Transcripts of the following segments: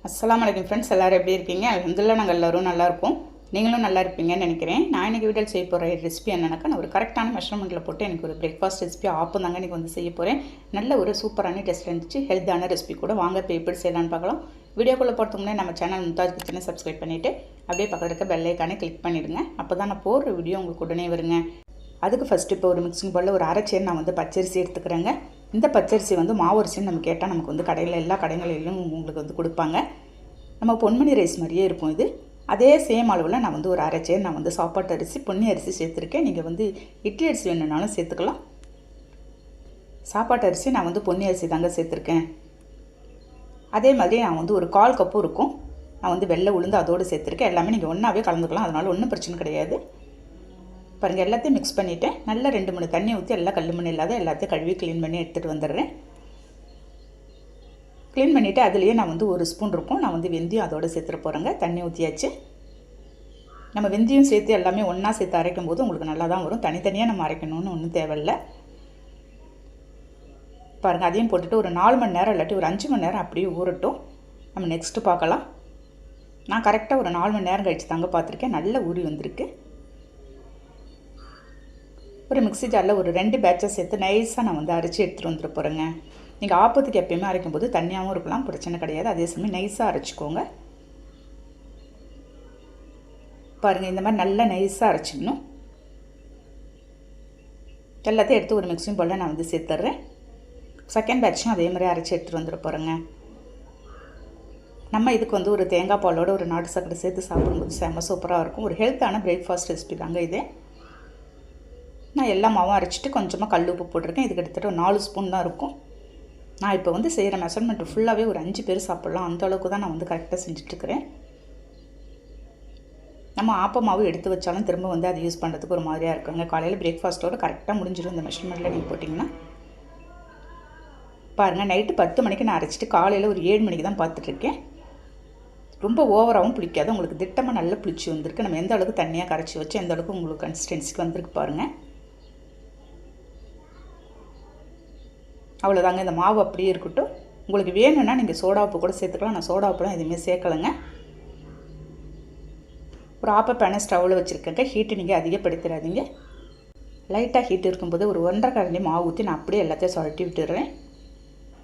அஸ்ஸலாமு அலைக்கும் ஃப்ரெண்ட்ஸ், எல்லோரும் எப்படி இருக்கீங்க? அல்ஹம்துலில்லாஹ் நாங்கள் எல்லோரும் நல்லாயிருக்கோம். நீங்களும் நல்லா இருப்பீங்கன்னு நினைக்கிறேன். நான் இன்றைக்கி வீடியோவில் செய்ய போகிற ரெசிபி என்னன்னாக்கா, நான் ஒரு கரெக்டான மெஷர்மெண்ட்டில் போட்டு எனக்கு ஒரு பிரேக்ஃபாஸ்ட் ரெசிபி ஆப்பம் தாங்க இன்றைக்கி வந்து செய்ய போகிறேன். நல்ல ஒரு சூப்பரான டேஸ்ட் இருந்துச்சு, ஹெல்த்தான ரெசிபி கூட. வாங்க இப்போ எப்படி செய்யலான்னு பார்க்கலாம். வீடியோக்குள்ளே போகிறதுக்கு முன்னாடி நம்ம சேனல் மும்தாஜ் கிச்சனை சப்ஸ்கிரைப் பண்ணிவிட்டு அப்படியே பக்கத்தில் இருக்க பெல் ஐக்கானே கிளிக் பண்ணிவிடுங்க. அப்போ தான் நான் போடுற வீடியோ உங்களுக்கு உடனே வருங்க. அதுக்கு ஃபஸ்ட்டு இப்போ ஒரு மிக்சிங் பவுலில் ஒரு அரைச்சேர் நான் வந்து பச்சரிசி எடுத்துக்கிறேங்க. இந்த பச்சரிசி வந்து மாவரிசின்னு நம்ம கேட்டால் நமக்கு வந்து கடையில் எல்லா கடைகளிலும் உங்களுக்கு வந்து கொடுப்பாங்க. நம்ம பொன்மணி ரைஸ் மாதிரியே இருக்கும் இது. அதே சேம் அளவில் நான் வந்து ஒரு அரைச்சேர் நான் வந்து சாப்பாட்டு அரிசி பொன்னி அரிசி சேர்த்துருக்கேன். நீங்கள் வந்து இட்லி அரிசி வேணும்னாலும் சேர்த்துக்கலாம். சாப்பாட்டு அரிசி நான் வந்து பொன்னி அரிசி தாங்க சேர்த்துருக்கேன். அதே மாதிரி நான் வந்து ஒரு 1/4 கப்பு இருக்கும் நான் வந்து வெள்ளை உளுந்து அதோடு சேர்த்துருக்கேன். எல்லாமே நீங்கள் ஒன்றாவே கலந்துக்கலாம், அதனால் ஒன்றும் பிரச்சனை கிடையாது. பாருங்கள், எல்லாத்தையும் மிக்ஸ் பண்ணிவிட்டேன். நல்லா 2-3 தண்ணி ஊற்றி எல்லாம் கல் மண் இல்லாத எல்லாத்தையும் கழுவி க்ளீன் பண்ணி எடுத்துகிட்டு வந்துடுறேன். க்ளீன் பண்ணிவிட்டு அதுலேயே நான் வந்து 1 ஸ்பூன் இருக்கும் நான் வந்து வெந்தயம் அதோடு சேர்த்துட்டு போகிறேங்க. தண்ணி ஊற்றியாச்சு. நம்ம வெந்தயம் சேர்த்து எல்லாமே ஒன்றா சேர்த்து அரைக்கும் போது உங்களுக்கு நல்லா தான் வரும். தனித்தனியாக நம்ம அரைக்கணும்னு ஒன்றும் தேவையில்லை. பாருங்கள், அதையும் போட்டுட்டு ஒரு 4 மணி நேரம் இல்லாட்டி ஒரு 5 மணி நேரம் அப்படியே ஊறட்டும். நம்ம நெக்ஸ்ட்டு பார்க்கலாம். நான் கரெக்டாக ஒரு 4 மணி நேரம் கழித்து தாங்க பார்த்துருக்கேன். நல்ல ஊறி வந்திருக்கு. ஒரு மிக்ஸி ஜாரில் ஒரு 2 பேட்சை சேர்த்து நைஸாக நான் வந்து அரைச்சி எடுத்துகிட்டு வந்துட்டு போகிறேங்க. நீங்கள் ஆப்பத்துக்கு எப்போயுமே அரைக்கும் போது தண்ணியாகவும் இருக்கலாம், பிரச்சனை கிடையாது. அதே சமயம் நைஸாக அரைச்சிக்கோங்க. பாருங்கள், இந்த மாதிரி நல்லா நைஸாக அரைச்சிக்கணும். எல்லாத்தையும் எடுத்து ஒரு மிக்ஸிங் பவுலில் நான் வந்து சேர்த்துட்றேன். செகண்ட் பேட்சும் அதே மாதிரி அரைச்சி எடுத்துகிட்டு வந்துட்டு போகிறேங்க. நம்ம இதுக்கு வந்து ஒரு தேங்காய் பாலோட ஒரு நாட்டு சக்கரை சேர்த்து சாப்பிடும்போது செம்ம சூப்பராக இருக்கும். ஒரு ஹெல்த்தான பிரேக்ஃபாஸ்ட் ரெசிபி தாங்க இது. நான் எல்லா மாவும் அரைச்சிட்டு கொஞ்சமாக கல் உப்பு போட்டிருக்கேன். இது கிட்டத்தட்ட ஒரு 4 ஸ்பூன் தான் இருக்கும். நான் இப்போ வந்து செய்கிற மெஷர்மெண்ட் ஃபுல்லாகவே ஒரு 5 பேர் சாப்பிட்லாம், அந்த அளவுக்கு தான் நான் வந்து கரெக்டாக செஞ்சிட்ருக்கிறேன். நம்ம ஆப்ப மாவு எடுத்து வச்சாலும் திரும்ப வந்து அதை யூஸ் பண்ணுறதுக்கு ஒரு மாதிரியாக இருக்குங்க. காலையில் பிரேக்ஃபாஸ்ட்டோடு கரெக்டாக முடிஞ்சிடும் இந்த மெஷர்மெண்ட்டில் நீங்கள் போட்டிங்கன்னா. பாருங்கள், நைட்டு 10 மணிக்கு நான் அரைச்சிட்டு காலையில் ஒரு 7 மணிக்கு தான் பார்த்துட்ருக்கேன். ரொம்ப ஓவராகவும் புளிக்காது, உங்களுக்கு திட்டமாக நல்லா புளிச்சு வந்திருக்கு. நம்ம எந்த அளவுக்கு தண்ணியாக கரைச்சி வச்சு எந்த அளவுக்கு உங்களுக்கு கன்சிஸ்டன்சிக்கு வந்திருக்கு பாருங்கள். அவ்வளோதாங்க, இந்த மாவு அப்படியே இருக்கட்டும். உங்களுக்கு வேணும்னா நீங்கள் சோடா உப்பு கூட சேர்த்துக்கலாம். நான் சோடா உப்புலாம் எதுவுமே சேர்க்கலைங்க. ஒரு ஆப்ப பேனை ஸ்டவ்வில் வச்சுருக்கேங்க. ஹீட்டு நீங்கள் அதிகப்படுத்திடாதீங்க. லைட்டாக ஹீட் இருக்கும்போது ஒரு 1.5 கரண்டி மாவு ஊற்றி நான் அப்படியே எல்லாத்தையும் சொரட்டி விட்டுடுறேன்.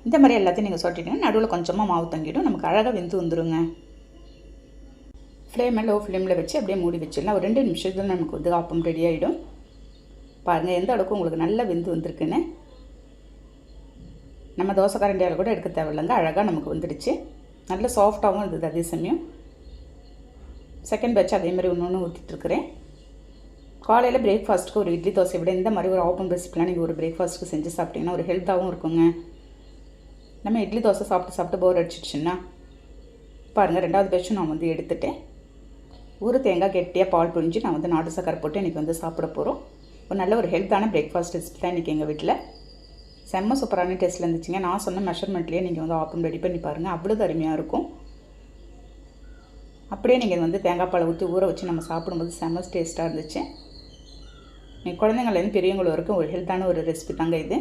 இந்த மாதிரி எல்லாத்தையும் நீங்கள் சொரட்டிட்டீங்கன்னா நடுவில் கொஞ்சமாக மாவு தங்கிடும், நமக்கு அழகாக வெந்து வந்துடுங்க. ஃப்ளேமை லோ ஃப்ளேமில் வச்சு அப்படியே மூடி வச்சிடலாம். ஒரு 2 நிமிஷத்தில் நமக்கு வந்து ஆப்பம் ரெடி ஆகிடும். பாருங்கள் எந்த அளவுக்கு உங்களுக்கு நல்லா வெந்து வந்திருக்குன்னு. நம்ம தோசை கரண்டியால் கூட எடுக்க தேவையில்லைங்க, அழகாக நமக்கு வந்துடுச்சு. நல்ல சாஃப்டாகவும் இருந்தது. அதே சமயம் செகண்ட் பேட்ச் அதே மாதிரி ஒன்று ஊற்றிட்டுருக்கிறேன். காலையில் பிரேக்ஃபாஸ்ட்டுக்கு ஒரு இட்லி தோசை விட இந்த மாதிரி ஒரு ஆப்பம் ரெசிபிலாம் நீங்கள் ஒரு பிரேக்ஃபாஸ்ட்டுக்கு செஞ்சு சாப்பிட்டிங்கன்னா ஒரு ஹெல்த்தாகவும் இருக்குங்க. நம்ம இட்லி தோசை சாப்பிட்டு போர் அடிச்சிடுச்சுன்னா பாருங்கள், 2வது பேட்சும் நான் வந்து எடுத்துட்டேன். ஒரு தேங்காய் கெட்டியாக பால் புழிஞ்சு நான் வந்து நாட்டு சக்கரை போட்டு இன்றைக்கி வந்து சாப்பிட போகிறோம். ஒரு நல்ல ஒரு ஹெல்த்தான பிரேக்ஃபாஸ்ட் ரெசிபி தான் இன்றைக்கி எங்கள் வீட்டில். செம்ம சூப்பரான டேஸ்ட்டில் இருந்துச்சுங்க. நான் சொன்ன மெஷர்மெண்ட்லேயே நீங்கள் வந்து ஆப்பம் ரெடி பண்ணி பாருங்கள், அவ்வளோ அருமையாக இருக்கும். அப்படியே நீங்கள் வந்து தேங்காய் பாலை ஊற்றி ஊற வச்சு நம்ம சாப்பிடும்போது செம்ம டேஸ்ட்டாக இருந்துச்சு. நீங்கள் குழந்தைங்கள்லேருந்து பெரியவங்களும் வரைக்கும் ஒரு ஹெல்த்தான ஒரு ரெசிபி தாங்க இது.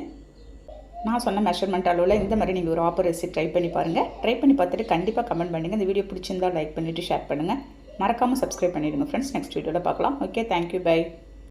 நான் சொன்ன மெஷர்மெண்ட் அளவில் இந்த மாதிரி நீங்கள் ஒரு ஆப்பம் ரெசிபி ட்ரை பண்ணி பாருங்கள். ட்ரை பண்ணி பார்த்துட்டு கண்டிப்பாக கமெண்ட் பண்ணுங்கள். இந்த வீடியோ பிடிச்சிருந்தால் லைக் பண்ணிவிட்டு ஷேர் பண்ணுங்கள். மறக்காமல் சப்ஸ்கிரைப் பண்ணிவிடுங்க ஃப்ரெண்ட்ஸ். நெக்ஸ்ட் வீடியோவில் பார்க்கலாம். Okay, thank you, by.